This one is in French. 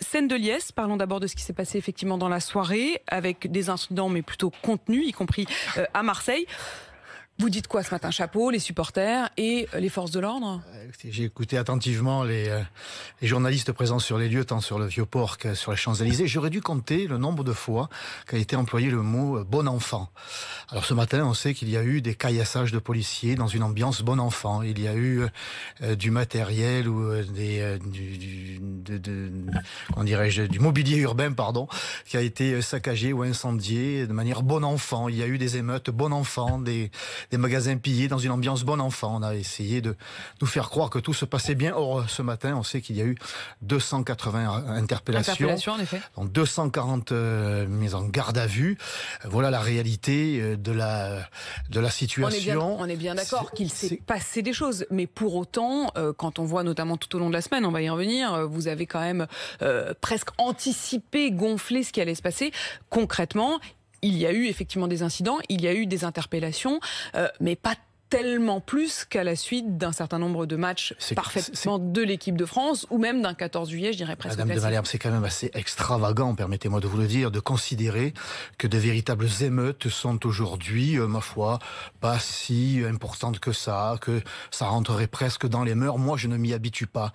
Scène de liesse, parlons d'abord de ce qui s'est passé effectivement dans la soirée, avec des incidents mais plutôt contenus, y compris à Marseille. Vous dites quoi ce matin? Chapeau, les supporters et les forces de l'ordre? J'ai écouté attentivement les journalistes présents sur les lieux, tant sur le Vieux-Port que sur les Champs-Élysées. J'aurais dû compter le nombre de fois qu'a été employé le mot « bon enfant ». Alors ce matin, on sait qu'il y a eu des caillassages de policiers dans une ambiance bon enfant. Il y a eu du matériel ou du mobilier urbain, qui a été saccagé ou incendié de manière bon enfant. Il y a eu des émeutes bon enfant, des magasins pillés dans une ambiance bon enfant. On a essayé de nous faire croire que tout se passait bien. Or, ce matin, on sait qu'il y a eu 280 interpellations, En effet. donc 240 mises en garde à vue. Voilà la réalité de la situation. On est bien d'accord qu'il s'est passé des choses, mais pour autant, quand on voit notamment tout au long de la semaine, on va y revenir, vous avez quand même presque anticipé, gonflé ce qui allait se passer. Concrètement, il y a eu effectivement des incidents, il y a eu des interpellations, mais pas tellement plus qu'à la suite d'un certain nombre de matchs parfaitement de l'équipe de France, ou même d'un 14 juillet, je dirais presque Madame de Malherbe, c'est quand même assez extravagant, permettez-moi de vous le dire, de considérer que de véritables émeutes sont aujourd'hui, ma foi, pas si importantes que ça rentrerait presque dans les mœurs. Moi, je ne m'y habitue pas.